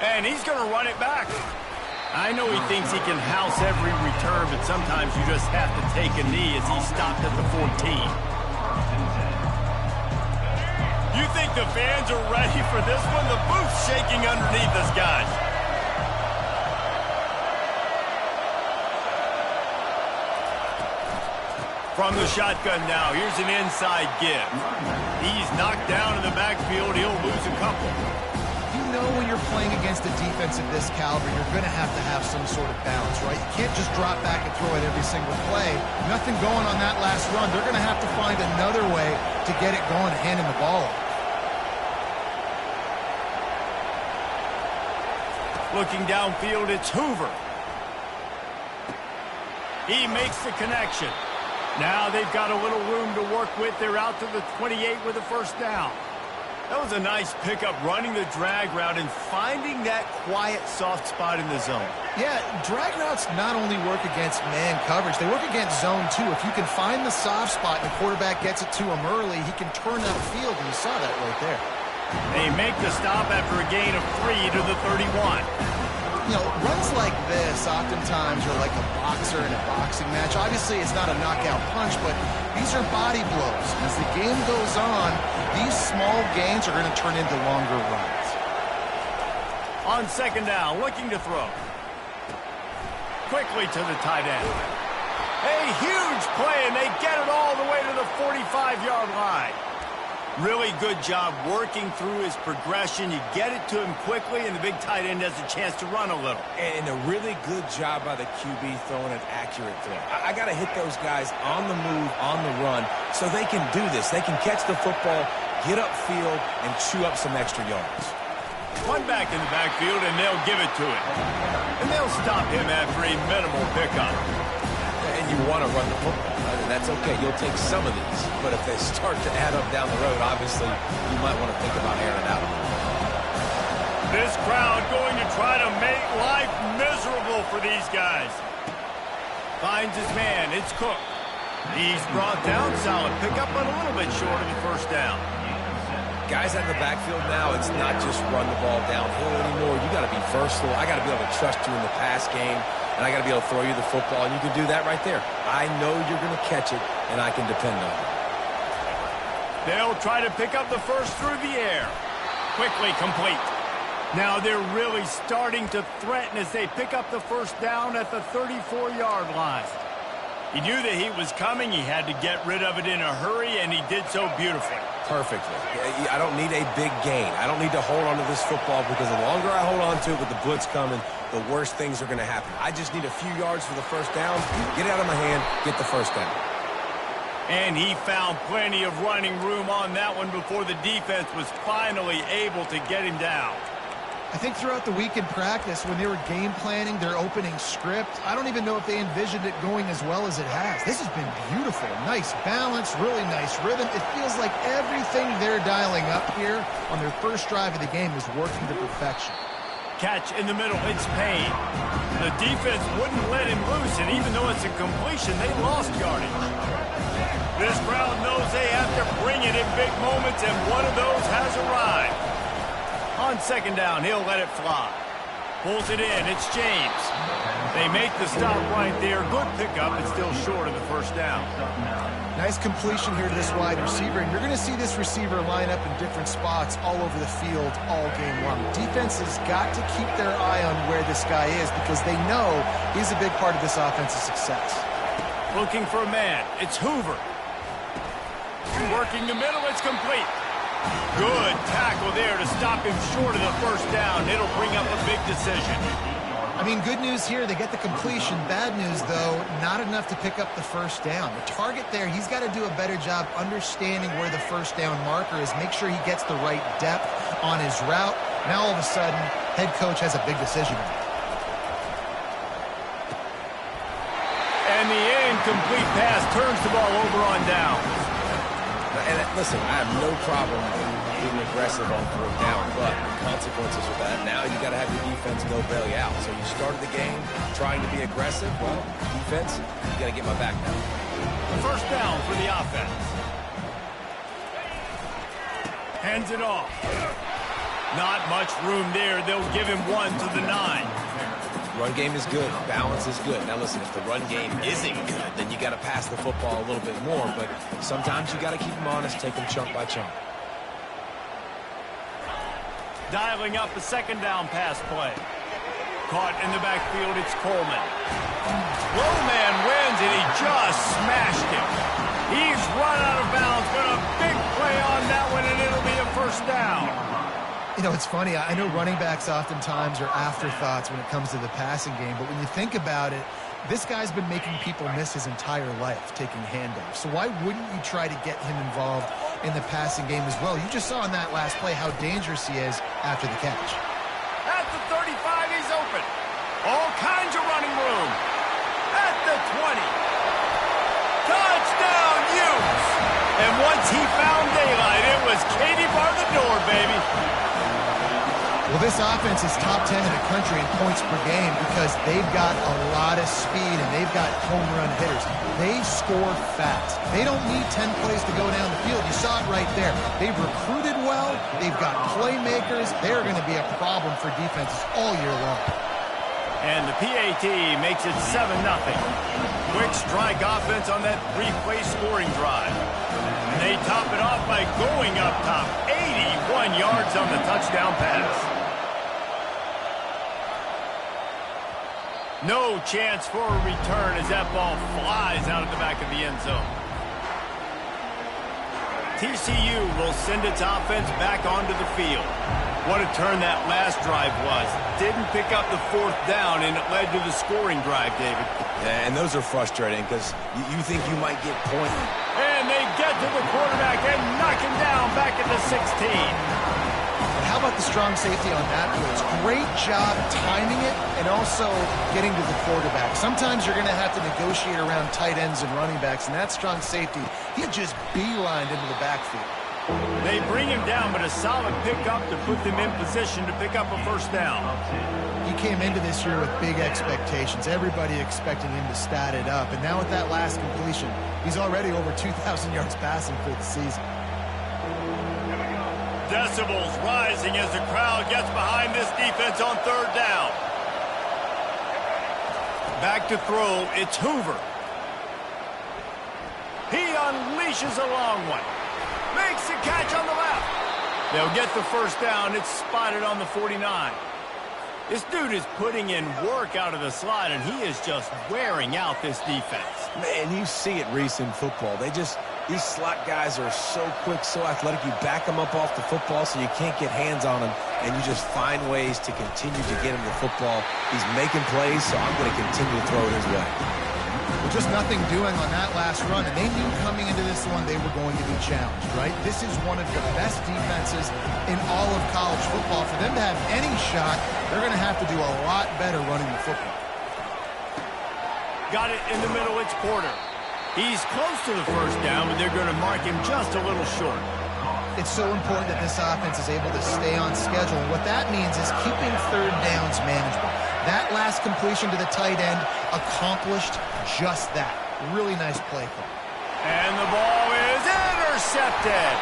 And he's going to run it back. I know he thinks he can house every return, but sometimes you just have to take a knee as he stopped at the 14. You think the fans are ready for this one? The booth's shaking underneath us, guys. From the shotgun now, here's an inside give. He's knocked down in the backfield. He'll lose a couple. You know when you're playing against a defense of this caliber, you're going to have some sort of balance, right? You can't just drop back and throw it every single play. Nothing going on that last run. They're going to have to find another way to get it going, handing the ball off. Looking downfield, it's Hoover. He makes the connection. Now they've got a little room to work with. They're out to the 28 with a first down. That was a nice pickup, running the drag route and finding that quiet, soft spot in the zone. Yeah, drag routes not only work against man coverage, they work against zone too. If you can find the soft spot and the quarterback gets it to him early, he can turn upfield, and you saw that right there. They make the stop after a gain of 3 to the 31. You know, runs like this oftentimes are like a boxer in a boxing match. Obviously, it's not a knockout punch, but these are body blows. As the game goes on, these small gains are going to turn into longer runs. On second down, looking to throw. Quickly to the tight end. A huge play, and they get it all the way to the 45-yard line. Really good job working through his progression. You get it to him quickly, and the big tight end has a chance to run a little. And a really good job by the QB throwing an accurate throw. I got to hit those guys on the move, on the run, so they can do this. They can catch the football, get upfield, and chew up some extra yards. One back in the backfield, and they'll give it to him. And they'll stop him after a minimal pickup. And you want to run the football. And that's okay. You'll take some of these. But if they start to add up down the road, obviously, you might want to think about airing it out. This crowd going to try to make life miserable for these guys. Finds his man. It's Cook. He's brought down. Solid pickup, but a little bit short of the first down. Guys out of the backfield now, it's not just run the ball downhill anymore. You got to be versatile. I got to be able to trust you in the pass game. And I got to be able to throw you the football, and you can do that right there. I know you're going to catch it, and I can depend on it. They'll try to pick up the first through the air. Quickly complete. Now they're really starting to threaten as they pick up the first down at the 34-yard line. He knew that he was coming. He had to get rid of it in a hurry, and he did so beautifully. Perfectly. I don't need a big gain. I don't need to hold on to this football because the longer I hold on to it with the blitz coming, the worse things are going to happen. I just need a few yards for the first down, get it out of my hand, get the first down. And he found plenty of running room on that one before the defense was finally able to get him down. I think throughout the week in practice, when they were game planning their opening script, I don't even know if they envisioned it going as well as it has. This has been beautiful. Nice balance, really nice rhythm. It feels like everything they're dialing up here on their first drive of the game is working to perfection. Catch in the middle, it's Payne. The defense wouldn't let him loose, and even though it's a completion, they lost yardage. This crowd knows they have to bring it in big moments, and one of those has arrived. On second down, he'll let it fly. Pulls it in, it's James. They make the stop right there. Good pickup, but still short of the first down. Nice completion here to this wide receiver, and you're going to see this receiver line up in different spots all over the field all game long. Defense has got to keep their eye on where this guy is because they know he's a big part of this offense's success. Looking for a man, it's Hoover. Working the middle, it's complete. Good tackle there to stop him short of the first down. It'll bring up a big decision. I mean, good news here, they get the completion. Bad news, though, not enough to pick up the first down. The target there, he's got to do a better job understanding where the first down marker is, make sure he gets the right depth on his route. Now, all of a sudden, head coach has a big decision. And the incomplete pass turns the ball over on down. And listen, I have no problem being aggressive on fourth down, but the consequences of that, now you got to have your defense go bail you out. So you started the game trying to be aggressive. Well, defense, you got to get my back now. First down for the offense. Hands it off. Not much room there. They'll give him 1 to the 9. Run game is good. Balance is good. Now, listen, if the run game isn't good, then you got to pass the football a little bit more. But sometimes you got to keep them honest, take them chunk by chunk. Dialing up a second down pass play. Caught in the backfield, it's Coleman. Low man wins, and he just smashed him. He's run out of bounds, but a big play on that one, and it'll be a first down. You know, it's funny. I know running backs oftentimes are afterthoughts when it comes to the passing game, but when you think about it, this guy's been making people miss his entire life taking handoffs. So why wouldn't you try to get him involved in the passing game as well? You just saw in that last play how dangerous he is after the catch. At the 35, he's open. All kinds of running room. At the 20. Touchdown, Utes! And once he found daylight, it was Katie bar the door, baby. Well, this offense is top 10 in the country in points per game because they've got a lot of speed and they've got home run hitters. They score fast. They don't need 10 plays to go down the field. You saw it right there. They've recruited well. They've got playmakers. They're going to be a problem for defenses all year long. And the PAT makes it 7-0. Quick strike offense on that 3-play scoring drive. And they top it off by going up top. 81 yards on the touchdown pass. No chance for a return as that ball flies out of the back of the end zone. TCU will send its offense back onto the field. What a turn that last drive was. Didn't pick up the 4th down, and it led to the scoring drive, David. Yeah, and those are frustrating because you think you might get pointed. And they get to the quarterback and knock him down back at the 16. And how about the strong safety on that blitz? Great job timing it and also getting to the quarterback. Sometimes you're going to have to negotiate around tight ends and running backs, and that strong safety, he just beelined into the backfield. They bring him down, but a solid pickup to put them in position to pick up a first down. He came into this year with big expectations. Everybody expecting him to stat it up. And now with that last completion, he's already over 2,000 yards passing for the season. Decibels rising as the crowd gets behind this defense on 3rd down. Back to throw, it's Hoover. He unleashes a long one. Makes the catch on the left. They'll get the first down. It's spotted on the 49. This dude is putting in work out of the slot, and he is just wearing out this defense. Man, you see it, Reese, in football. These slot guys are so quick, so athletic. You back them up off the football so you can't get hands on them, and you just find ways to continue to get him the football. He's making plays, so I'm going to continue to throw it his way. Well, just nothing doing on that last run, and they knew coming into this one they were going to be challenged, right? This is one of the best defenses in all of college football. For them to have any shot, they're going to have to do a lot better running the football. Got it in the middle, it's Porter. He's close to the first down, but they're going to mark him just a little short. It's so important that this offense is able to stay on schedule, and what that means is keeping 3rd downs manageable. That last completion to the tight end accomplished just that. Really nice play call. And the ball is intercepted.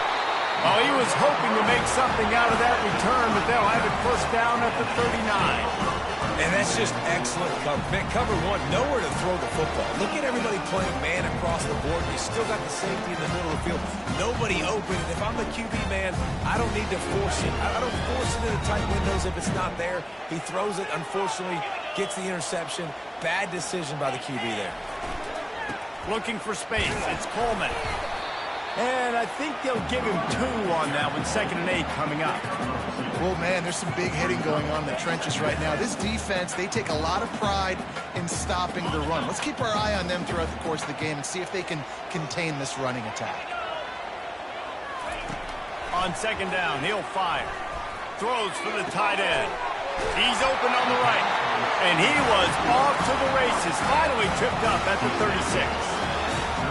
Oh, he was hoping to make something out of that return, but they'll have it first down at the 39. And that's just excellent cover. Man, cover one, nowhere to throw the football. Look at everybody playing man across the board. You still got the safety in the middle of the field. Nobody open. And if I'm the QB man, I don't need to force it. I don't force it into tight windows if it's not there. He throws it, unfortunately, gets the interception. Bad decision by the QB there. Looking for space. It's Coleman. And I think they'll give him 2 on that one. 2nd and 8 coming up. Well, man, there's some big hitting going on in the trenches right now. This defense, they take a lot of pride in stopping the run. Let's keep our eye on them throughout the course of the game and see if they can contain this running attack. On 2nd down, he'll fire. Throws for the tight end. He's open on the right. And he was off to the races. Finally tripped up at the 36.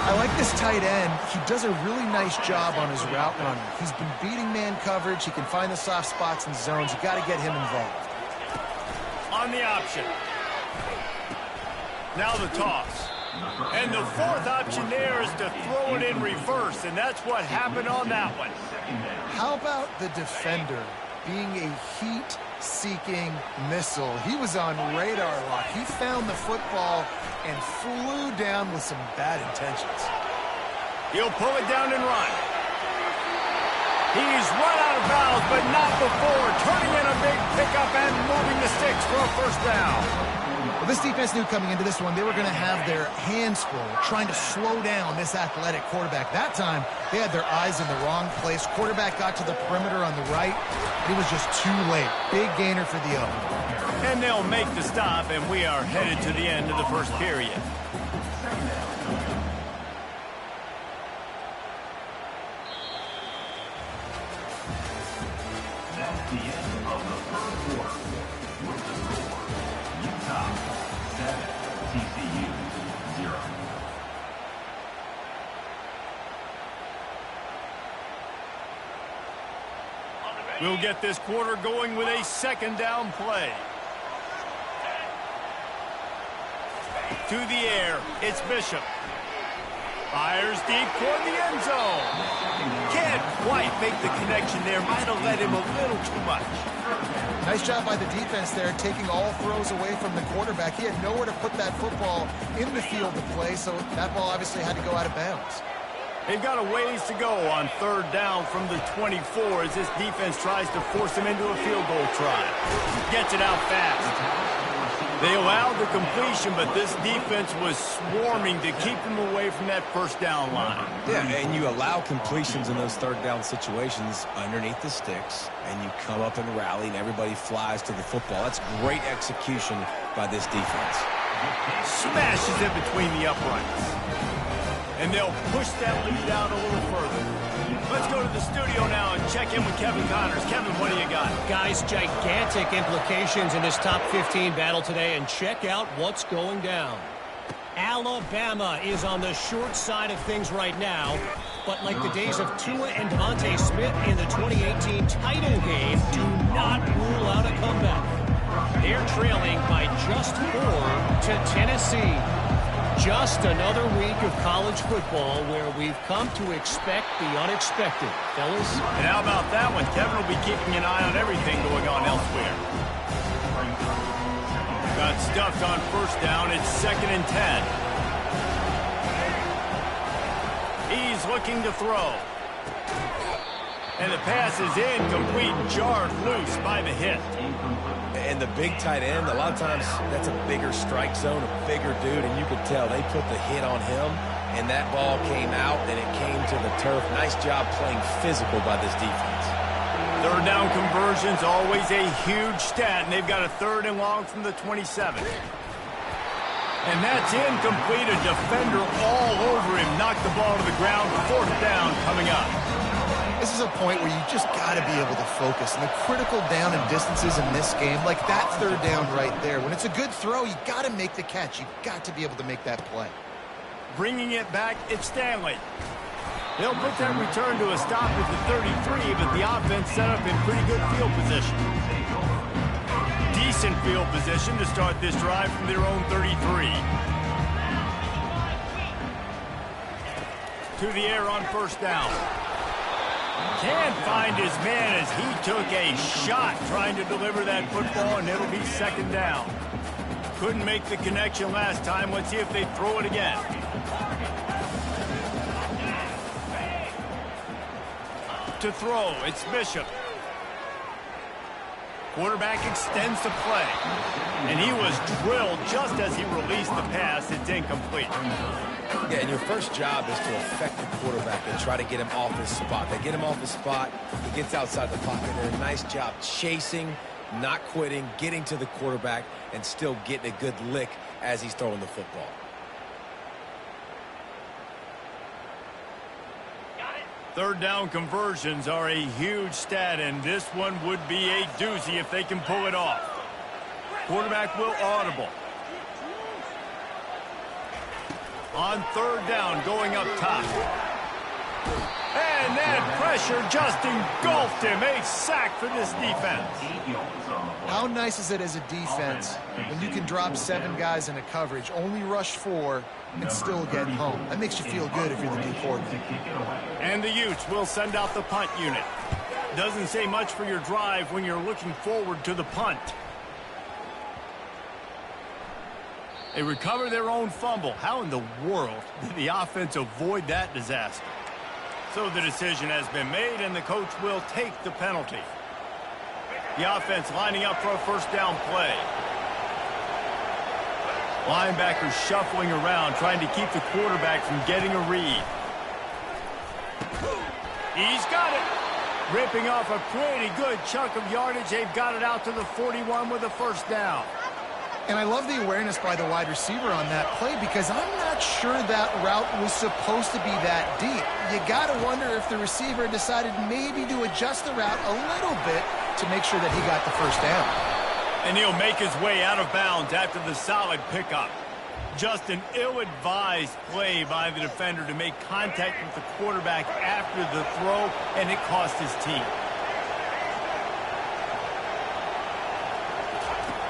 I like this tight end. He does a really nice job on his route running. He's been beating man coverage. He can find the soft spots and zones. You got to get him involved. On the option. Now the toss. And the 4th option there is to throw it in reverse, and that's what happened on that one. How about the defender being a heat-seeking missile. He was on radar lock. He found the football and flew down with some bad intentions. He'll pull it down and run. He's run out of bounds, but not before turning in a big pickup and moving the sticks for a first down. Well, this defense knew coming into this one they were going to have their hands full trying to slow down this athletic quarterback. That time, they had their eyes in the wrong place. Quarterback got to the perimeter on the right. It was just too late. Big gainer for the O. And they'll make the stop, and we are headed to the end of the first period. That's the end of the first quarter. With the score, Utah 7, TCU 0. We'll get this quarter going with a second down play. To the air, it's Bishop. Fires deep toward the end zone. Can't quite make the connection there. Might have let him a little too much. Nice job by the defense there, taking all throws away from the quarterback. He had nowhere to put that football in the field to play, so that ball obviously had to go out of bounds. They've got a ways to go on third down from the 24 as this defense tries to force him into a field goal try. Gets it out fast. They allowed the completion, but this defense was swarming to keep him away from that first down line. Yeah, and you allow completions in those third down situations underneath the sticks, and you come up and rally, and everybody flies to the football. That's great execution by this defense. Smashes it between the uprights. And they'll push that lead out a little further. Let's go to the studio now and check in with Kevin Connors. Kevin, what do you got? Guys, gigantic implications in this top 15 battle today, and check out what's going down. Alabama is on the short side of things right now, but like the days of Tua and Devontae Smith in the 2018 title game, do not rule out a comeback. They're trailing by just 4 to Tennessee. Just another week of college football where we've come to expect the unexpected, fellas. And how about that one? Kevin will be keeping an eye on everything going on elsewhere. Got stuffed on first down. It's 2nd and 10. He's looking to throw. And the pass is incomplete, jarred loose by the hit. And the big tight end, a lot of times that's a bigger strike zone, a bigger dude, and you could tell they put the hit on him, and that ball came out, and it came to the turf. Nice job playing physical by this defense. Third down conversion's always a huge stat, and they've got a 3rd and long from the 27. And that's incomplete. A defender all over him. Knocked the ball to the ground. 4th down coming up. This is a point where you just got to be able to focus. And the critical down and distances in this game, like that 3rd down right there, when it's a good throw, you got to make the catch. You've got to be able to make that play. Bringing it back, it's Stanley. They'll put that return to a stop at the 33, but the offense set up in pretty good field position. Decent field position to start this drive from their own 33. To the air on first down. Can't find his man as he took a shot trying to deliver that football, and it'll be 2nd down. Couldn't make the connection last time. Let's see if they throw it again. To throw, it's Bishop. Quarterback extends the play. And he was drilled just as he released the pass. It's incomplete. Yeah, and your first job is to affect the quarterback and try to get him off his spot. They get him off his spot. He gets outside the pocket. And a nice job chasing, not quitting, getting to the quarterback, and still getting a good lick as he's throwing the football. Third down conversions are a huge stat, and this one would be a doozy if they can pull it off. Quarterback will audible. On 3rd down, going up top. And that pressure just engulfed him. A sack for this defense. How nice is it as a defense when you can drop 7 guys in a coverage, only rush 4, and still get home? That makes you feel good if you're the D coordinator. And the Utes will send out the punt unit. Doesn't say much for your drive when you're looking forward to the punt. They recover their own fumble. How in the world did the offense avoid that disaster? So the decision has been made, and the coach will take the penalty. The offense lining up for a first down play. Linebackers shuffling around, trying to keep the quarterback from getting a read. He's got it. Ripping off a pretty good chunk of yardage. They've got it out to the 41 with a first down. And I love the awareness by the wide receiver on that play because I'm not sure that route was supposed to be that deep. You got to wonder if the receiver decided maybe to adjust the route a little bit to make sure that he got the first down. And he'll make his way out of bounds after the solid pickup. Just an ill-advised play by the defender to make contact with the quarterback after the throw, and it cost his team.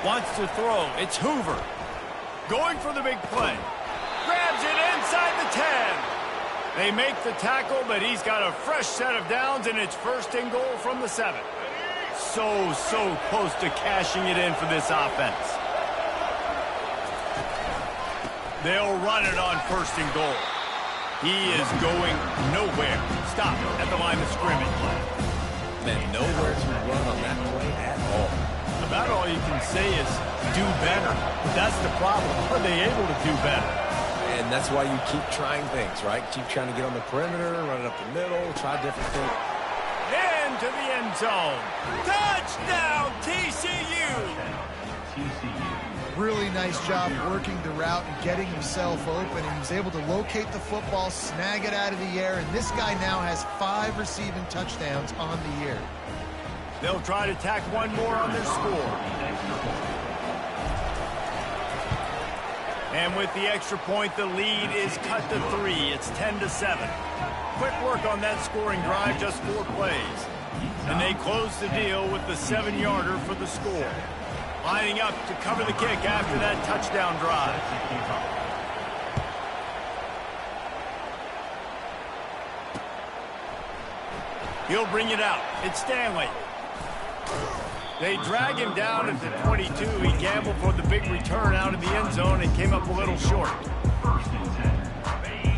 Wants to throw. It's Hoover. Going for the big play. Grabs it inside the 10. They make the tackle, but he's got a fresh set of downs, and it's first and goal from the 7. So close to cashing it in for this offense. They'll run it on first and goal. He is going nowhere. Stop at the line of scrimmage. Man, nowhere to run on that play at all. About all you can say is do better. But that's the problem. Are they able to do better? And that's why you keep trying things, right? Keep trying to get on the perimeter, run it up the middle, try different things. Into the end zone. Touchdown, TCU! TCU. Really nice job working the route and getting himself open. And he was able to locate the football, snag it out of the air, and this guy now has 5 receiving touchdowns on the year. They'll try to tack one more on their score. And with the extra point, the lead is cut to 3. It's 10-7. Quick work on that scoring drive, just 4 plays. And they close the deal with the 7-yarder for the score. Lining up to cover the kick after that touchdown drive. He'll bring it out. It's Stanley. They drag him down at the 22. He gambled for the big return out of the end zone and came up a little short.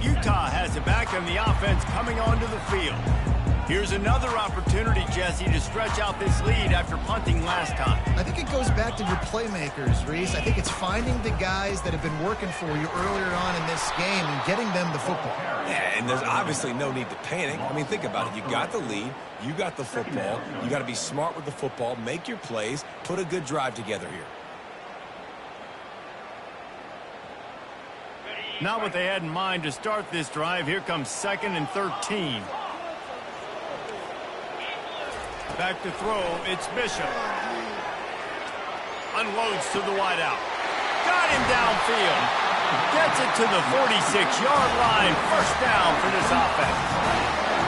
Utah has it back, and the offense coming onto the field. Here's another opportunity, Jesse, to stretch out this lead after punting last time. I think it goes back to your playmakers, Reese. I think it's finding the guys that have been working for you earlier on in this game and getting them the football. Yeah, and there's obviously no need to panic. I mean, think about it. You got the lead. You got the football. You got to be smart with the football, make your plays, put a good drive together here. Not what they had in mind to start this drive. Here comes 2nd and 13. Back to throw. It's Bishop. Unloads to the wideout. Got him downfield. Gets it to the 46-yard line. First down for this offense.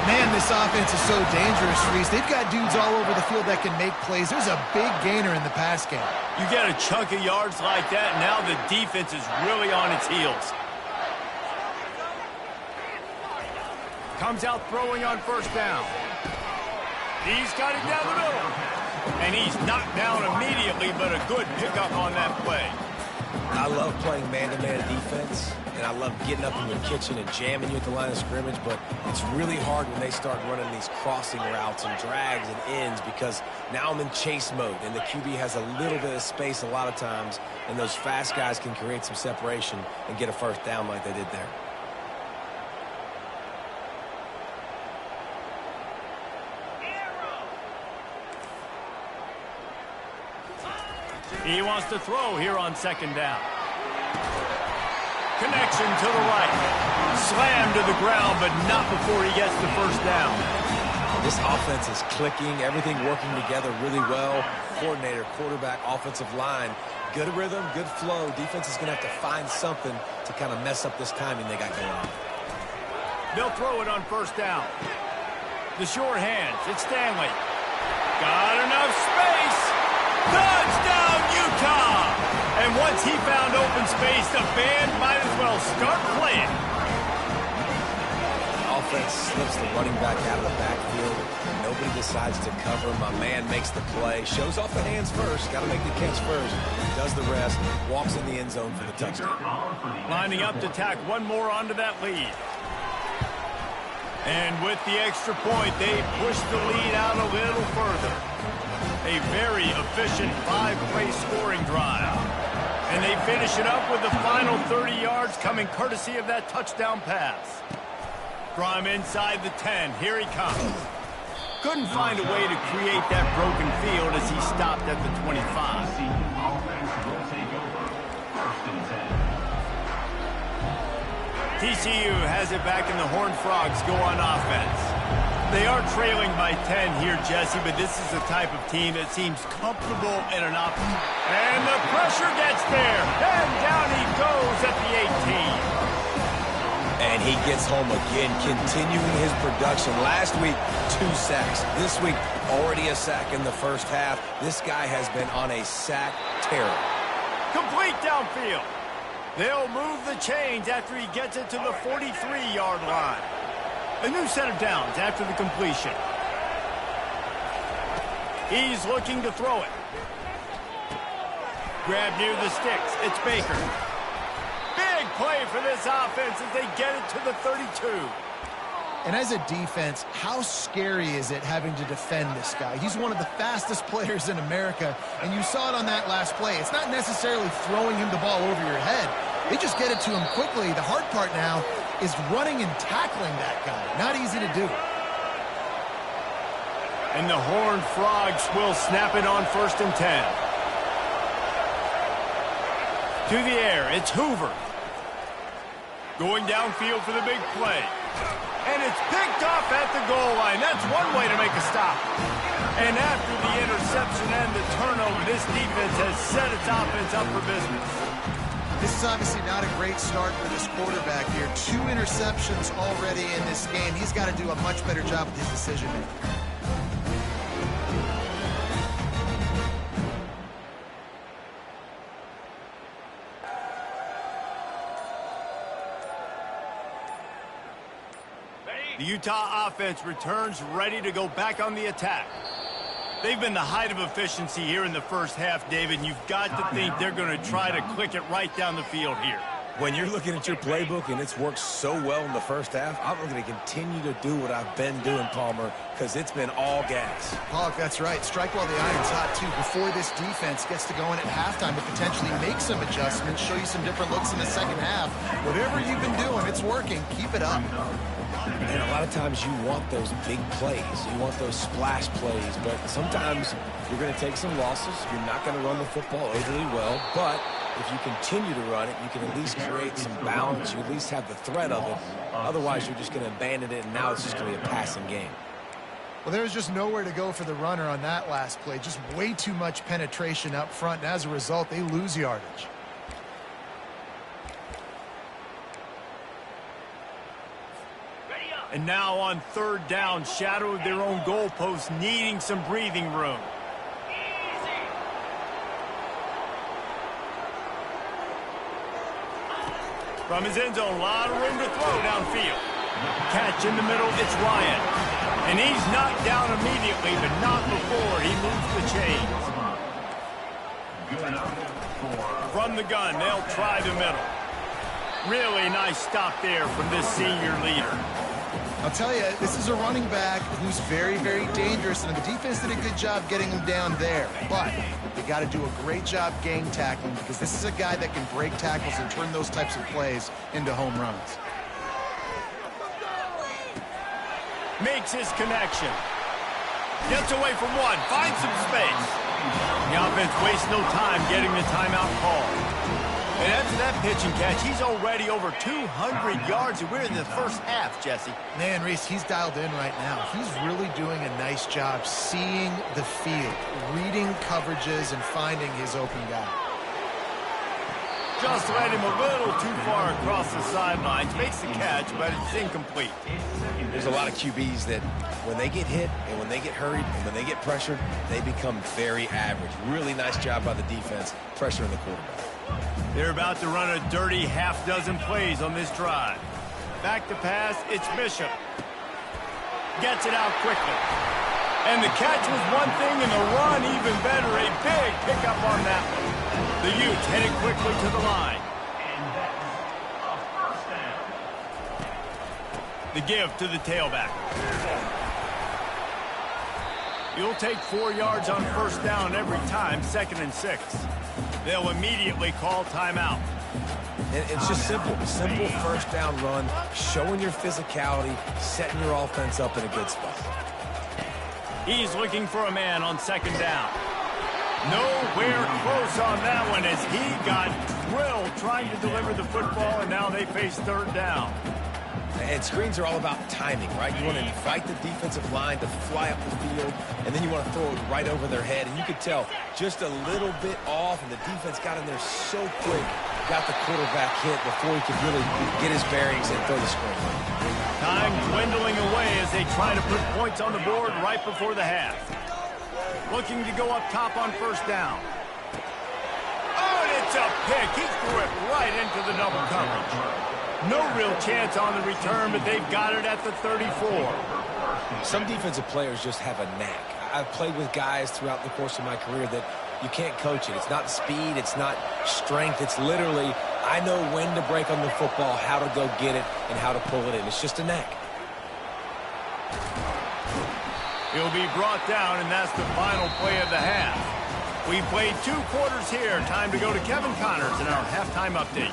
Man, this offense is so dangerous, Reese. They've got dudes all over the field that can make plays. There's a big gainer in the pass game. You get a chunk of yards like that, and now the defense is really on its heels. Comes out throwing on first down. He's got it down the middle. And he's knocked down immediately, but a good pickup on that play. I love playing man-to-man defense, and I love getting up in your kitchen and jamming you at the line of scrimmage, but it's really hard when they start running these crossing routes and drags and ends because now I'm in chase mode, and the QB has a little bit of space a lot of times, and those fast guys can create some separation and get a first down like they did there. He wants to throw here on 2nd down. Connection to the right. Slam to the ground, but not before he gets the first down. This offense is clicking, everything working together really well. Coordinator, quarterback, offensive line. Good rhythm, good flow. Defense is going to have to find something to kind of mess up this timing they got going on. They'll throw it on first down. The short hands. It's Stanley. Got enough space. Touchdown, Utah! And once he found open space, the band might as well start playing. offense slips the running back out of the backfield. Nobody decides to cover. My man makes the play. Shows off the hands first. Got to make the catch first. Does the rest. Walks in the end zone for the touchdown. Lining up to tack one more onto that lead. And with the extra point, they push the lead out a little further. A very efficient 5-play scoring drive. And they finish it up with the final 30 yards coming courtesy of that touchdown pass. From inside the 10, here he comes. Couldn't find a way to create that broken field as he stopped at the 25. TCU has it back and the Horned Frogs go on offense. They are trailing by 10 here, Jesse, but this is the type of team that seems comfortable in an offense. And the pressure gets there. And down he goes at the 18. And he gets home again, continuing his production. Last week, 2 sacks. This week, already a sack in the first half. This guy has been on a sack tear. Complete downfield. They'll move the chains after he gets it to the 43-yard line. A new set of downs after the completion. He's looking to throw it. Grab near the sticks. It's Baker. Big play for this offense as they get it to the 32. And as a defense, how scary is it having to defend this guy? He's one of the fastest players in America, and you saw it on that last play. It's not necessarily throwing him the ball over your head. They just get it to him quickly. The hard part now is running and tackling that guy. Not easy to do. And the Horned Frogs will snap it on 1st and 10. To the air, it's Hoover. Going downfield for the big play. And it's picked off at the goal line. That's one way to make a stop. And after the interception and the turnover, this defense has set its offense up for business. This is obviously not a great start for this quarterback here. 2 interceptions already in this game. He's got to do a much better job with his decision-making. The Utah offense returns ready to go back on the attack. They've been the height of efficiency here in the first half, David, and you've got to think they're going to try to click it right down the field here. When you're looking at your playbook and it's worked so well in the first half, I'm going to continue to do what I've been doing, Palmer, because it's been all gas. Pollock, that's right. Strike while the iron's hot, too, before this defense gets to go in at halftime to potentially make some adjustments, show you some different looks in the second half. Whatever you've been doing, it's working. Keep it up. And a lot of times you want those big plays. You want those splash plays. But sometimes you're going to take some losses. You're not going to run the football overly well. But if you continue to run it, you can at least create some balance. You at least have the threat of it. Otherwise, you're just going to abandon it, and now it's just going to be a passing game. Well, there was just nowhere to go for the runner on that last play. Just way too much penetration up front. And as a result, they lose yardage. And now on 3rd down, shadow of their own goalpost, needing some breathing room. From his end zone, a lot of room to throw downfield. Catch in the middle, it's Ryan. And he's knocked down immediately, but not before he moves the chains. From the gun, they'll try the middle. Really nice stop there from this senior leader. I'll tell you, this is a running back who's very, very dangerous, and the defense did a good job getting him down there. But they got to do a great job game tackling because this is a guy that can break tackles and turn those types of plays into home runs. Makes his connection. Gets away from one, finds some space. The offense wastes no time getting the timeout call. And after that pitch and catch, he's already over 200 yards, and we're in the first half, Jesse. Man, Reese, he's dialed in right now. He's really doing a nice job seeing the field, reading coverages, and finding his open guy. Just led him a little too far across the sidelines. Makes the catch, but it's incomplete. There's a lot of QBs that when they get hit and when they get hurried and when they get pressured, they become very average. Really nice job by the defense, pressuring the quarterback. They're about to run a dirty half-dozen plays on this drive. Back to pass, it's Bishop. Gets it out quickly. And the catch was one thing, and the run even better. A big pickup on that one. The Utes headed quickly to the line. The give to the tailback. You'll take 4 yards on first down every time, 2nd and 6. They'll immediately call timeout. It's just simple. Simple first down run, showing your physicality, setting your offense up in a good spot. He's looking for a man on 2nd down. Nowhere close on that one as he got drilled trying to deliver the football, and now they face 3rd down. And screens are all about timing, right? You want to invite the defensive line to fly up the field, and then you want to throw it right over their head. And you could tell just a little bit off, and the defense got in there so quick, got the quarterback hit before he could really get his bearings and throw the screen. Time dwindling away as they try to put points on the board right before the half. Looking to go up top on first down. Oh, and it's a pick. He threw it right into the double coverage. No real chance on the return, but they've got it at the 34. Some defensive players just have a knack. I've played with guys throughout the course of my career that you can't coach it. It's not speed. It's not strength. It's literally, I know when to break on the football, how to go get it, and how to pull it in. It's just a knack. He'll be brought down, and that's the final play of the half. We played 2 quarters here. Time to go to Kevin Connors in our halftime update.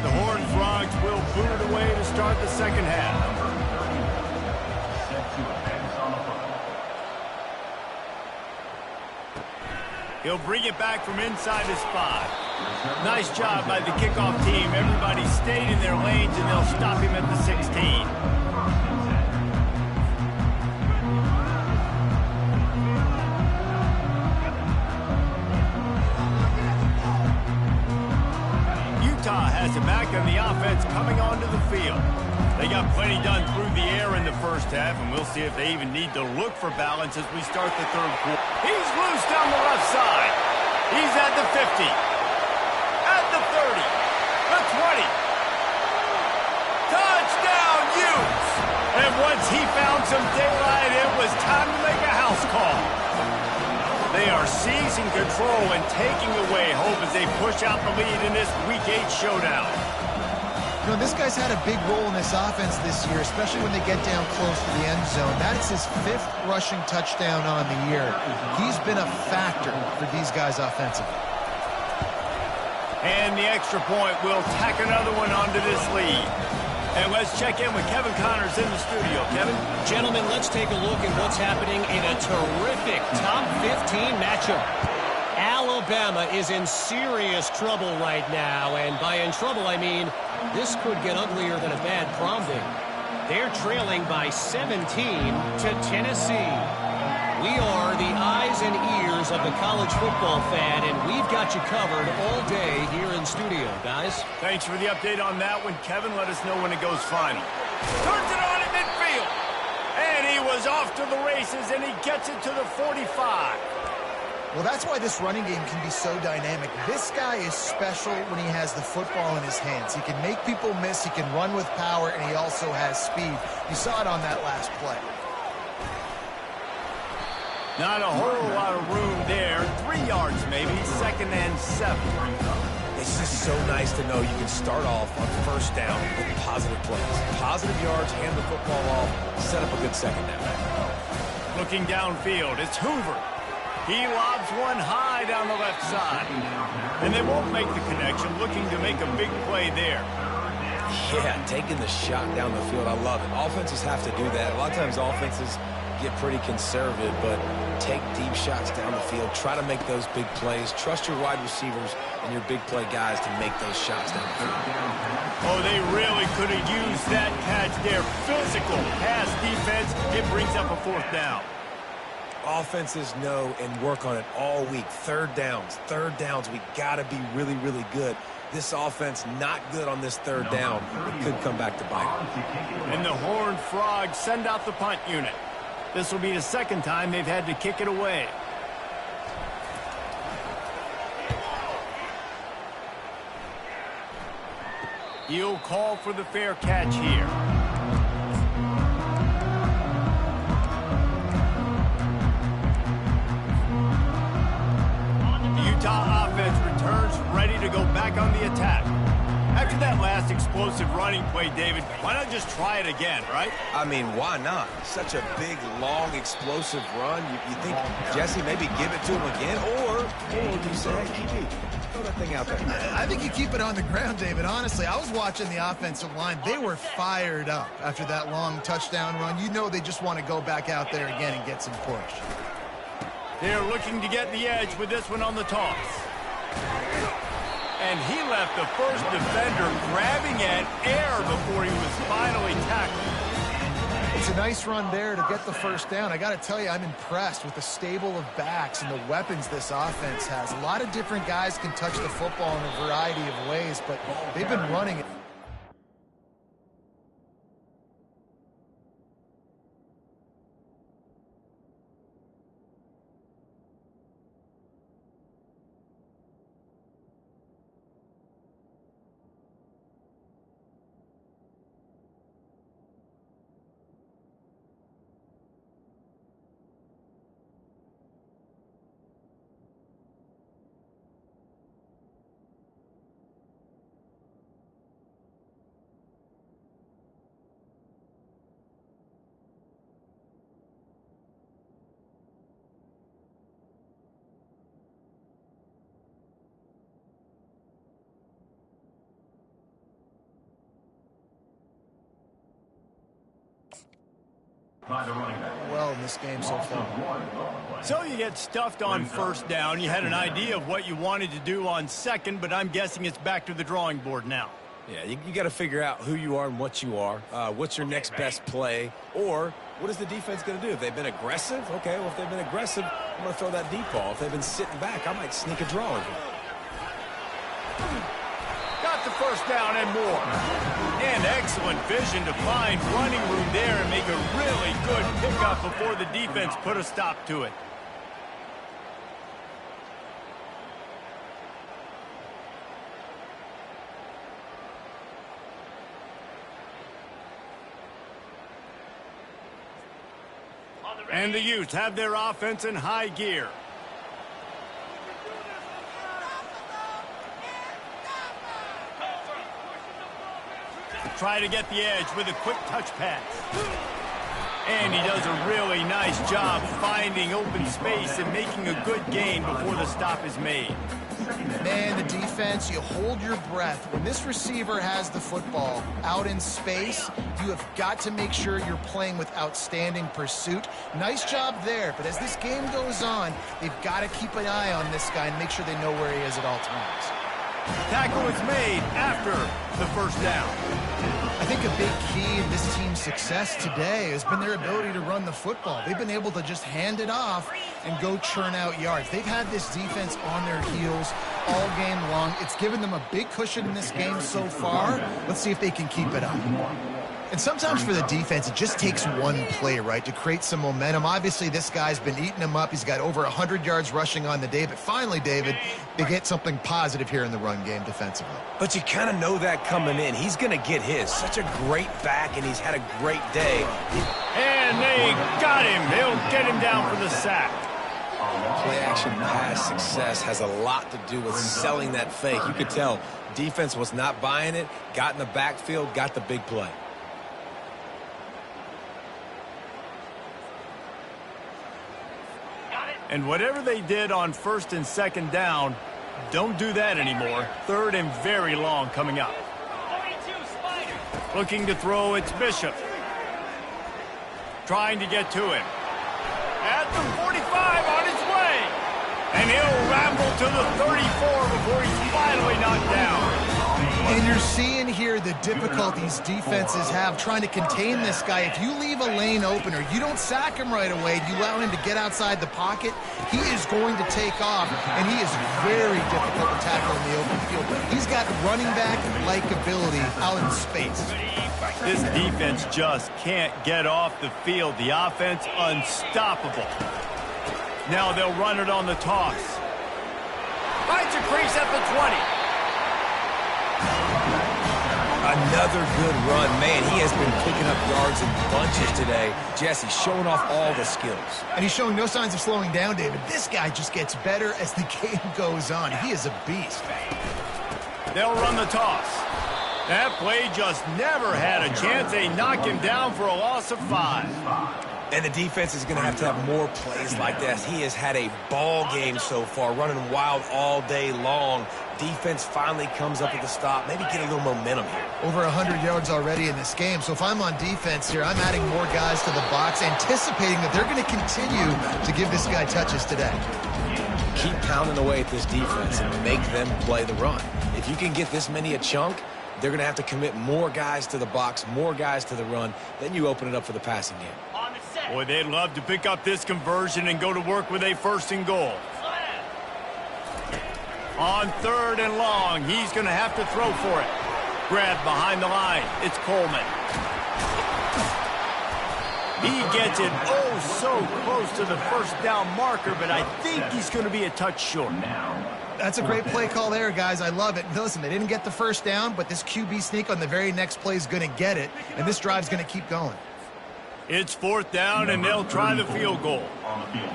The Horned Frogs will boot it away to start the 2nd half. He'll bring it back from inside his 5. Nice job by the kickoff team. Everybody stayed in their lanes, and they'll stop him at the 16. Utah has it back on the offense coming onto the field. They got plenty done through the air in the first half, and we'll see if they even need to look for balance as we start the 3rd quarter. He's loose down the left side. He's at the 50. At the 30. The 20. Touchdown, Utes! And once he found some daylight, it was time to make a house call. They are seizing control and taking away hope as they push out the lead in this Week 8 showdown. You know, this guy's had a big role in this offense this year, especially when they get down close to the end zone. That's his 5th rushing touchdown on the year. He's been a factor for these guys offensively. And the extra point will tack another one onto this lead. And let's check in with Kevin Connors in the studio. Kevin? Gentlemen, let's take a look at what's happening in a terrific top 15 matchup. Alabama is in serious trouble right now, and by in trouble, I mean this could get uglier than a bad prom date. They're trailing by 17 to Tennessee. We are the eyes and ears of the college football fan, and we've got you covered all day here in studio, guys. Thanks for the update on that one, Kevin. Let us know when it goes final. Turns it on at midfield. And he was off to the races, and he gets it to the 45. Well, that's why this running game can be so dynamic. This guy is special when he has the football in his hands. He can make people miss, he can run with power, and he also has speed. You saw it on that last play. Not a whole lot of room there. 3 yards maybe, 2nd and 7. It's just so nice to know you can start off on first down with positive plays. Positive yards, hand the football off, set up a good 2nd down. Looking downfield, it's Hoover. He lobs one high down the left side. And they won't make the connection, looking to make a big play there. Yeah, taking the shot down the field, I love it. Offenses have to do that. A lot of times offenses get pretty conservative, but take deep shots down the field. Try to make those big plays. Trust your wide receivers and your big play guys to make those shots down the field. Oh, they really could have used that catch there. Physical pass defense. It brings up a 4th down. Offenses know and work on it all week. Third downs. We got to be really, really good. This offense not good on this 3rd down. It could come back to bite. And the Horned Frogs send out the punt unit. This will be the 2nd time they've had to kick it away. He'll call for the fair catch here. The Utah offense returns ready to go back on the attack. After that last explosive running play, David, why not just try it again, right? I mean, why not? Such a big, long, explosive run. You think, Jesse, maybe give it to him again? Or you say, hey, throw that thing out there. I think you keep it on the ground, David. Honestly, I was watching the offensive line. They were fired up after that long touchdown run. You know they just want to go back out there again and get some push. They're looking to get the edge with this one on the toss. And he left the first defender grabbing at air before he was finally tackled. It's a nice run there to get the first down. I got to tell you, I'm impressed with the stable of backs and the weapons this offense has. A lot of different guys can touch the football in a variety of ways, but they've been running it. Well in this game so far. So you get stuffed on first down. You had an idea of what you wanted to do on second, but I'm guessing it's back to the drawing board now. Yeah, you got to figure out who you are and what you are. What's your next best play? Or what is the defense going to do? If they've been aggressive, okay, well, if they've been aggressive, I'm going to throw that deep ball. If they've been sitting back, I might sneak a draw in here. Got the first down and more. And excellent vision to find running room there and make a really good pickup before the defense put a stop to it. And the Utes have their offense in high gear. Try to get the edge with a quick touch pass. And he does a really nice job finding open space and making a good gain before the stop is made. Man, the defense, you hold your breath. When this receiver has the football out in space, you have got to make sure you're playing with outstanding pursuit. Nice job there, but as this game goes on, they've got to keep an eye on this guy and make sure they know where he is at all times. Tackle is made after the first down. I think a big key in this team's success today has been their ability to run the football. They've been able to just hand it off and go churn out yards. They've had this defense on their heels all game long. It's given them a big cushion in this game so far. Let's see if they can keep it up. And sometimes for the defense, it just takes one play, right, to create some momentum. Obviously, this guy's been eating them up. He's got over 100 yards rushing on the day. But finally, David, they get something positive here in the run game defensively. But you kind of know that coming in. He's going to get his. Such a great back, and he's had a great day. And they got him. They'll get him down for the sack. Play-action pass success has a lot to do with selling that fake. You could tell defense was not buying it, got in the backfield, got the big play. And whatever they did on first and second down, don't do that anymore. Third and very long coming up. Looking to throw, it's Bishop. Trying to get to him. At the 45 on his way. And he'll ramble to the 34 before he's finally knocked down. And you're seeing here the difficulties defenses have trying to contain this guy. If you leave a lane open or you don't sack him right away, you allow him to get outside the pocket, he is going to take off, and he is very difficult to tackle in the open field. He's got running back-like ability out in space. This defense just can't get off the field. The offense unstoppable. Now they'll run it on the toss. Finds a crease at the 20. Another good run. Man, he has been picking up yards in bunches today. Jesse showing off all the skills. And he's showing no signs of slowing down, David. This guy just gets better as the game goes on. He is a beast. They'll run the toss. That play just never had a chance. They knock him down for a loss of 5. And the defense is going to have more plays like this. He has had a ball game so far, running wild all day long. Defense finally comes up with a stop, maybe get a little momentum here. Over 100 yards already in this game. So if I'm on defense here, I'm adding more guys to the box, anticipating that they're going to continue to give this guy touches today. Keep pounding away at this defense and make them play the run. If you can get this many a chunk, they're going to have to commit more guys to the box, more guys to the run. Then you open it up for the passing game. Boy, they'd love to pick up this conversion and go to work with a 1st and goal. On 3rd and long, he's going to have to throw for it. Grab behind the line. It's Coleman. He gets it so close to the 1st down marker, but I think he's going to be a touch short. That's a great play call there, guys. I love it. Listen, they didn't get the 1st down, but this QB sneak on the very next play is going to get it, and this drive's going to keep going. It's 4th down, and they'll try the field goal.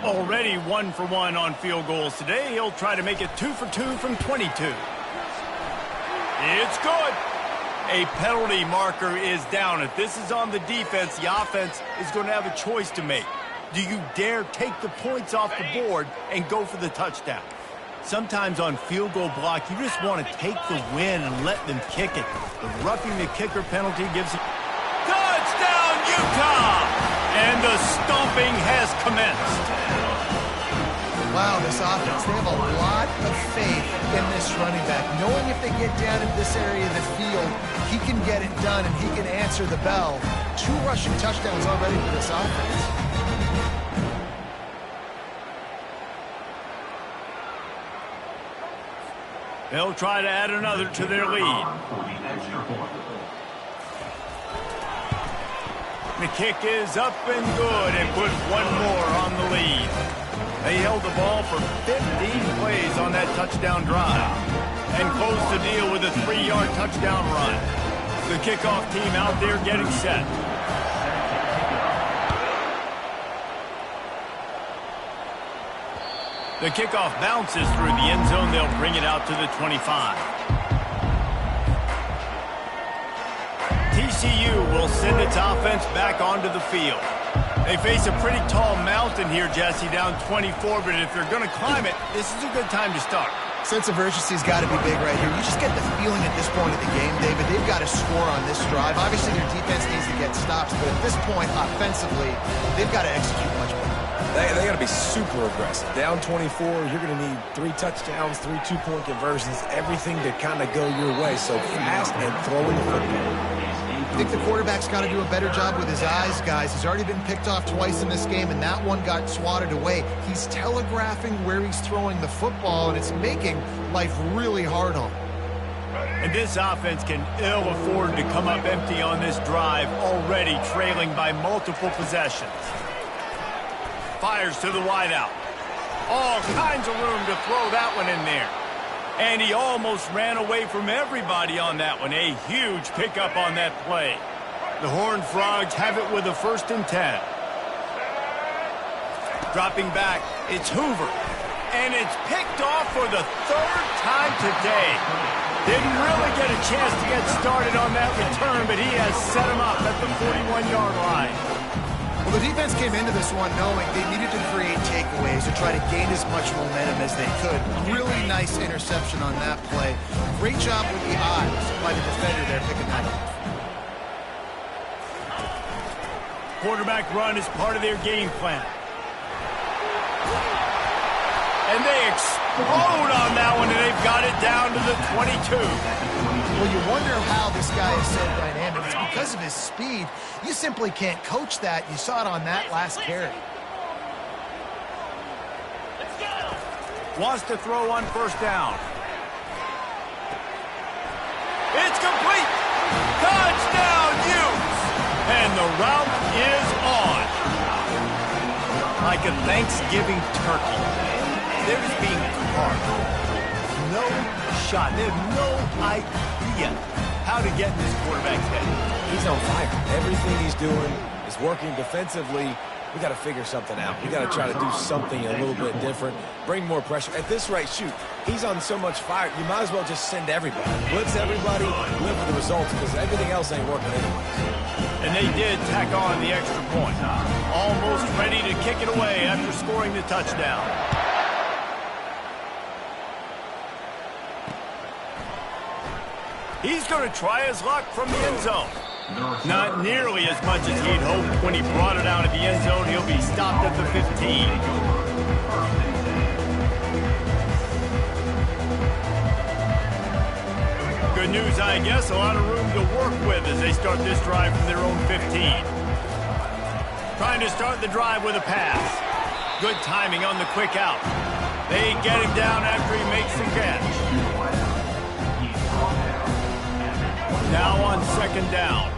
Already 1 for 1 on field goals today. He'll try to make it 2 for 2 from 22. It's good. A penalty marker is down. If this is on the defense, the offense is going to have a choice to make. Do you dare take the points off the board and go for the touchdown? Sometimes on field goal block, you just want to take the win and let them kick it. The roughing the kicker penalty gives it. Touchdown, Utah! And the stomping has commenced. Wow, this offense, they have a lot of faith in this running back. Knowing if they get down in this area of the field, he can get it done and he can answer the bell. 2 rushing touchdowns already for this offense. They'll try to add another to their lead. The kick is up and good and put 1 more on the lead. They held the ball for 15 plays on that touchdown drive and closed the deal with a 3-yard touchdown run. The kickoff team out there getting set. The kickoff bounces through the end zone. They'll bring it out to the 25. TCU will send its offense back onto the field. They face a pretty tall mountain here, Jesse, down 24, but if they're going to climb it, this is a good time to start. Sense of urgency's got to be big right here. You just get the feeling at this point of the game, David, they've got to score on this drive. Obviously, their defense needs to get stops, but at this point, offensively, they've got to execute much better. They got to be super aggressive. Down 24, you're going to need 3 touchdowns, 3 2-point conversions, everything to kind of go your way. So fast and throwing the football. I think the quarterback's got to do a better job with his eyes, guys. He's already been picked off twice in this game, and that one got swatted away. He's telegraphing where he's throwing the football, and it's making life really hard on him. And this offense can ill afford to come up empty on this drive, already trailing by multiple possessions. Fires to the wideout. All kinds of room to throw that one in there. And he almost ran away from everybody on that one. A huge pickup on that play. The Horned Frogs have it with a 1st and 10. Dropping back, it's Hoover. And it's picked off for the 3rd time today. Didn't really get a chance to get started on that return, but he has set him up at the 41-yard line. Well, the defense came into this one knowing they needed to create takeaways to try to gain as much momentum as they could. Really nice interception on that play. Great job with the eyes by the defender there picking that up. Quarterback run is part of their game plan. And they explode on that one, and they've got it down to the 22. Well, you wonder how this guy is so dynamic. It's because of his speed. You simply can't coach that. You saw it on that last carry. Wants to throw on 1st down. It's complete. Touchdown, Utes. And the route is on. Like a Thanksgiving turkey. They're just being carved. No shot. They have no idea how to get in this quarterback's head. He's on fire. Everything he's doing is working defensively. We got to figure something out. We got to try to do something a little bit different, bring more pressure. At this rate, shoot, he's on so much fire, you might as well just send everybody. Blitz everybody, live with the results, because everything else ain't working anyways. And they did tack on the extra point. Almost ready to kick it away after scoring the touchdown. He's going to try his luck from the end zone. Not nearly as much as he'd hoped. When he brought it out of the end zone, he'll be stopped at the 15. Good news, I guess. A lot of room to work with as they start this drive from their own 15. Trying to start the drive with a pass. Good timing on the quick out. They get him down after he makes the catch. Now on second down.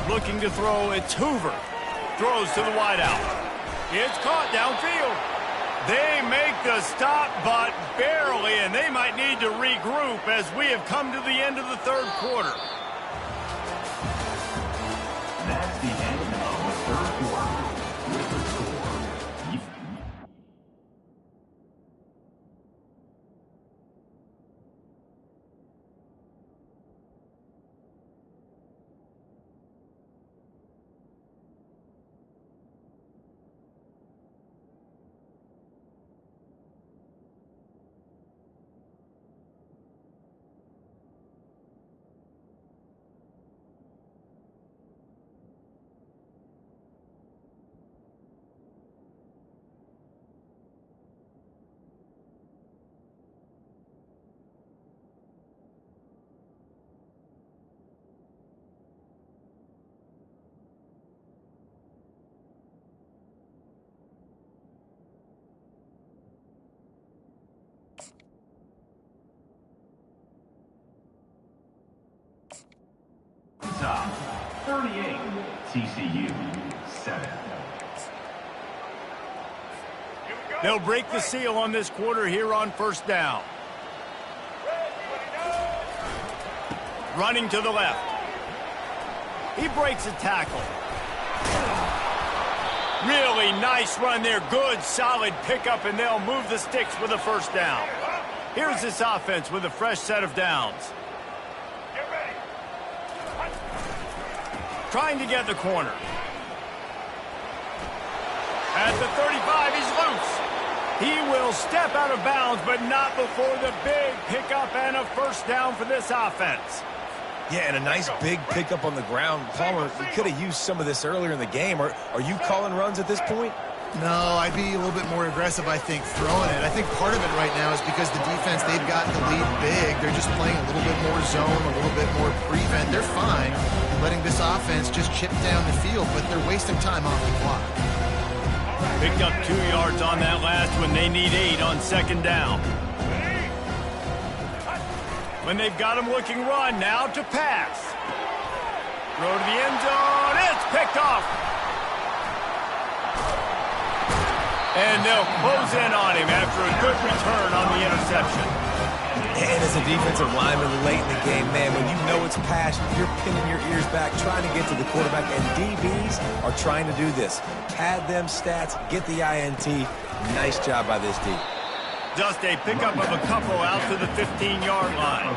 Looking to throw, it's Hoover. Throws to the wideout. It's caught downfield. They make the stop, but barely, and they might need to regroup as we have come to the end of the third quarter. That's the end of the third quarter. With the score, Utah 38, TCU 7. They'll break the seal on this quarter here on first down. Running to the left. He breaks a tackle. Really nice run there. Good, solid pickup, and they'll move the sticks with a first down. Here's this offense with a fresh set of downs. Trying to get the corner. At the 35, he's loose. He will step out of bounds, but not before the big pickup and a first down for this offense. Yeah, and a nice big pickup on the ground. Palmer, you could have used some of this earlier in the game. Are you calling runs at this point? No, I'd be a little bit more aggressive, I think, throwing it. I think part of it right now is because the defense, they've gotten the lead big. They're just playing a little bit more zone, a little bit more prevent. They're fine letting this offense just chip down the field, but they're wasting time off the clock. Picked up 2 yards on that last one. They need 8 on second down. When they've got him looking run, now to pass. Throw to the end zone. It's picked off. And they'll close in on him after a good return on the interception. And as a defensive lineman late in the game, man, when you know it's passed, you're pinning your ears back, trying to get to the quarterback, and DBs are trying to do this. Pad them stats, get the INT. Nice job by this D. Just a pickup of a couple out to the 15-yard line.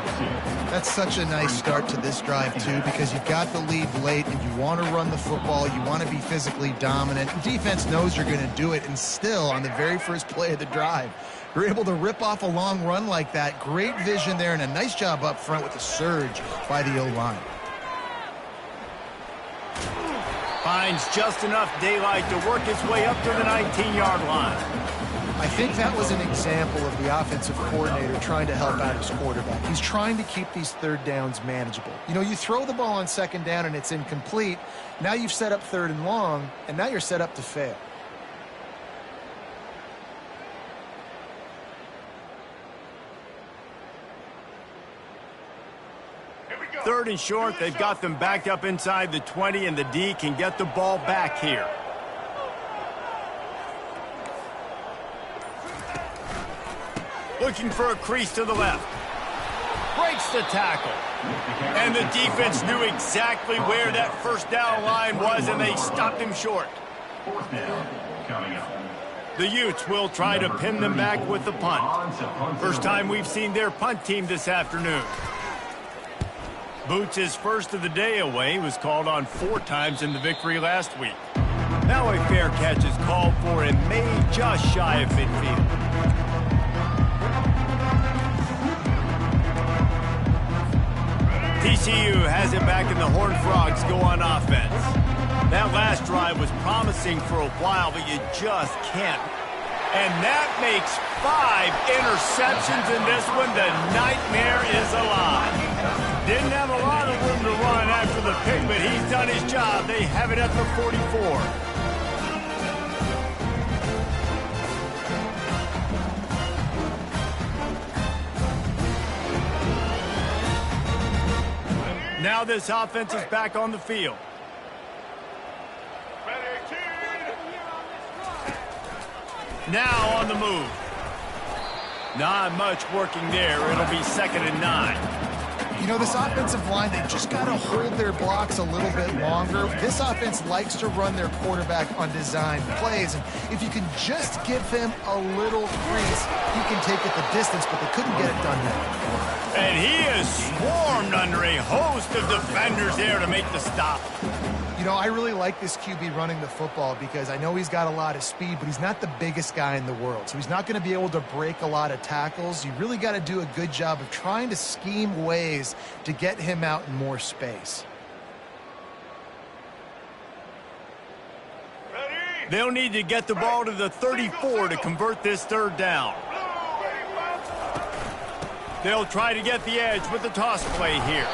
That's such a nice start to this drive, too, because you've got the lead late and you want to run the football. You want to be physically dominant. Defense knows you're going to do it, and still, on the very first play of the drive, you're able to rip off a long run like that. Great vision there, and a nice job up front with the surge by the O-line. Finds just enough daylight to work his way up to the 19-yard line. I think that was an example of the offensive coordinator trying to help out his quarterback. He's trying to keep these third downs manageable. You know, you throw the ball on second down and it's incomplete. Now you've set up third and long, and now you're set up to fail. Third and short, they've got them backed up inside the 20, and the D can get the ball back here. looking for a crease to the left. Breaks the tackle. And the defense knew exactly where that first down line was, and they stopped him short. Fourth down coming up. The Utes will try to pin them back with the punt. First time we've seen their punt team this afternoon. Boots' first of the day away. He was called on 4 times in the victory last week. Now a fair catch is called for and made just shy of midfield. TCU has it back and the Horned Frogs go on offense. That last drive was promising for a while, but you just can't. And that makes 5 interceptions in this one. The nightmare is alive. Didn't have a lot of room to run after the pick, but he's done his job. They have it at the 44. Now this offense is back on the field. Now on the move. Not much working there. It'll be 2nd and 9. You know, this offensive line, they just got to hold their blocks a little bit longer. This offense likes to run their quarterback on design plays. And if you can just give him a little crease, he can take it the distance, but they couldn't get it done there. And he is swarmed under a host of defenders there to make the stop. You know, I really like this QB running the football because I know he's got a lot of speed, but he's not the biggest guy in the world. So he's not going to be able to break a lot of tackles. You really got to do a good job of trying to scheme ways to get him out in more space. They'll need to get the ball to the 34 to convert this 3rd down. They'll try to get the edge with the toss play here.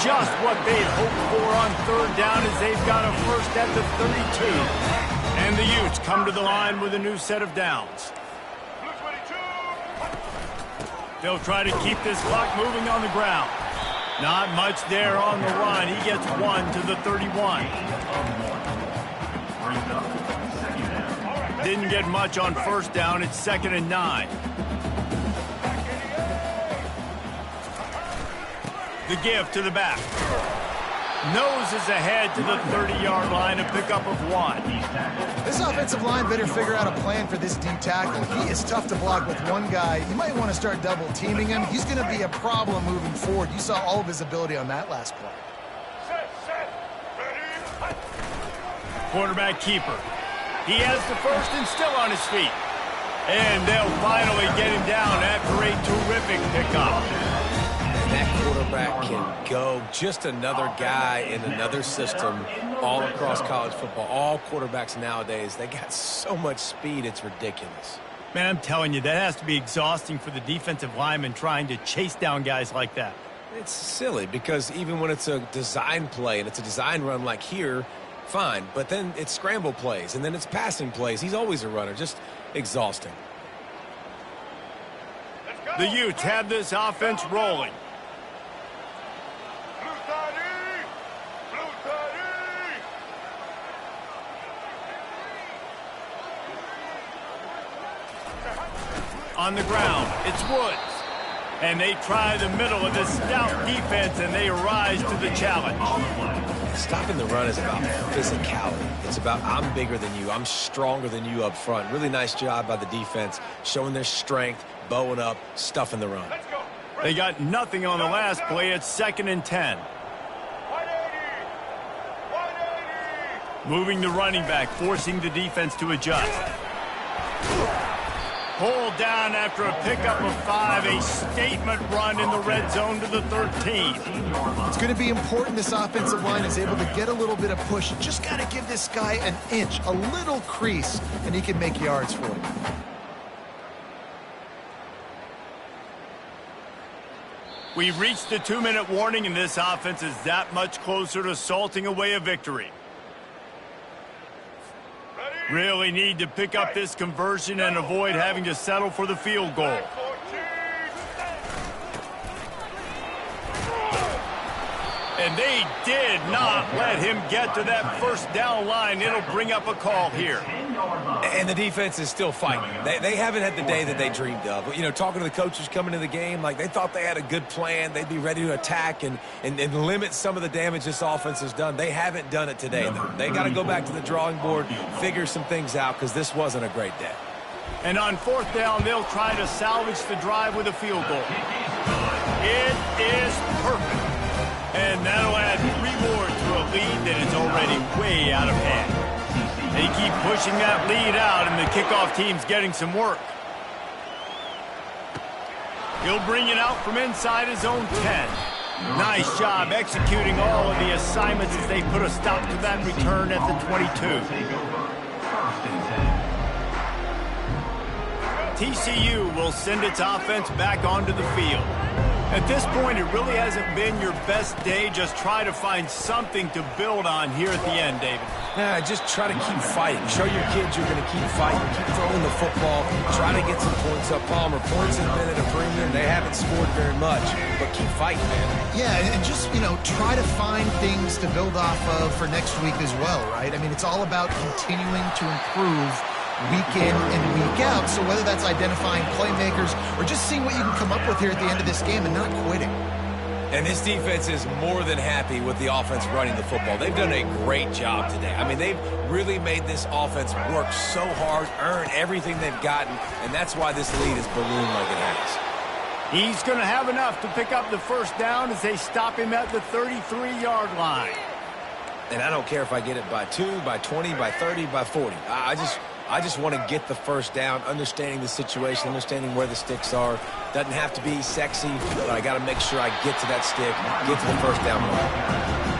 Just what they'd hoped for on 3rd down as they've got a first at the 32. And the Utes come to the line with a new set of downs. They'll try to keep this clock moving on the ground. Not much there on the run. He gets 1 to the 31. Didn't get much on 1st down. It's 2nd and 9. The give to the back. Noses ahead to the 30-yard line, a pickup of 1. This offensive line better figure out a plan for this D tackle. He is tough to block with one guy. You might want to start double teaming him. He's going to be a problem moving forward. You saw all of his ability on that last play. Quarterback keeper. He has the first and still on his feet. And they'll finally get him down after a terrific pickup. That quarterback can go. Just another guy in another system all across college football. All quarterbacks nowadays, they got so much speed, it's ridiculous. Man, I'm telling you, that has to be exhausting for the defensive lineman trying to chase down guys like that. It's silly because even when it's a design play and it's a design run like here, fine. But then it's scramble plays and then it's passing plays. He's always a runner. Just exhausting. The Utes have this offense rolling. On the ground, it's Woods. And they try the middle of this stout defense, and they rise to the challenge. Stopping the run is about physicality. It's about I'm bigger than you. I'm stronger than you up front. Really nice job by the defense, showing their strength, bowing up, stuffing the run. They got nothing on the last play. It's 2nd and 10. Moving the running back, forcing the defense to adjust. Pulled down after a pickup of 5, a statement run in the red zone to the 13. It's going to be important this offensive line is able to get a little bit of push. You just got to give this guy an inch, a little crease, and he can make yards for you. We've reached the 2-minute warning, and this offense is that much closer to salting away a victory. Really need to pick up this conversion and avoid having to settle for the field goal. And they did not let him get to that first down line. It'll bring up a call here. And the defense is still fighting. They haven't had the day that they dreamed of. You know, talking to the coaches coming to the game, like they thought they had a good plan. They'd be ready to attack and limit some of the damage this offense has done. They haven't done it today, though. They got to go back to the drawing board, figure some things out, because this wasn't a great day. And on 4th down, they'll try to salvage the drive with a field goal. It is perfect. And that'll add 3 more to a lead that is already way out of hand. They keep pushing that lead out, and the kickoff team's getting some work. He'll bring it out from inside his own 10. Nice job executing all of the assignments as they put a stop to that return at the 22. TCU will send its offense back onto the field. At this point, it really hasn't been your best day. Just try to find something to build on here at the end, David. Yeah, just try to keep fighting. Show your kids you're going to keep fighting. Keep throwing the football. Try to get some points up. Palmer, points have been at a premium. They haven't scored very much, but keep fighting, man. Yeah, and just, try to find things to build off of for next week as well, right? I mean, it's all about continuing to improve week in and week out. So whether that's identifying playmakers or just seeing what you can come up with here at the end of this game and not quitting. And this defense is more than happy with the offense running the football. They've done a great job today. I mean, they've really made this offense work so hard, earn everything they've gotten, and that's why this lead is ballooned like it has. He's going to have enough to pick up the 1st down as they stop him at the 33-yard line. And I don't care if I get it by 2, by 20, by 30, by 40. I just want to get the 1st down, understanding the situation, understanding where the sticks are. Doesn't have to be sexy, but I got to make sure I get to that stick, get to the 1st down line.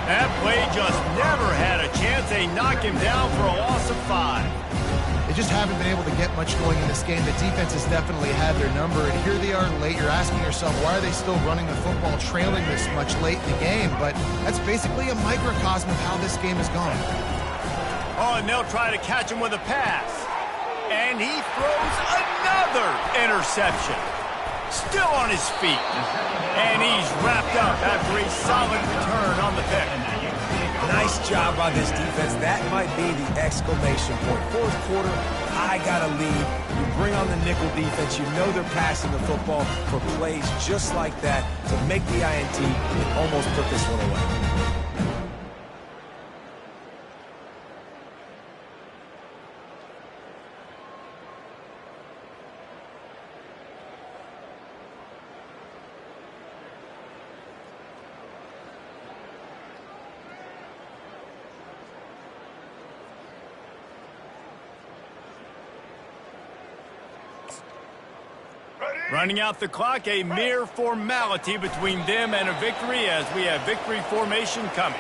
That play just never had a chance. They knock him down for a loss of 5. They just haven't been able to get much going in this game. The defense has definitely had their number, and here they are late. You're asking yourself, why are they still running the football, trailing this much late in the game? But that's basically a microcosm of how this game has gone. Oh, and they'll try to catch him with a pass. And he throws another interception. Still on his feet. And he's wrapped up after a solid return on the pick. Nice job by this defense. That might be the exclamation point. 4th quarter, I got a lead. You bring on the nickel defense. You know they're passing the football for plays just like that to make the INT and almost put this one away. Running out the clock, a mere formality between them and a victory as we have victory formation coming.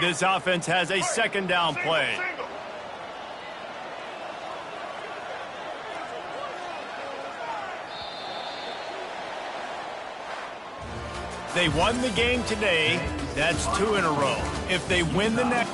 This offense has a 2nd down play. They won the game today. That's 2 in a row. If they win the next...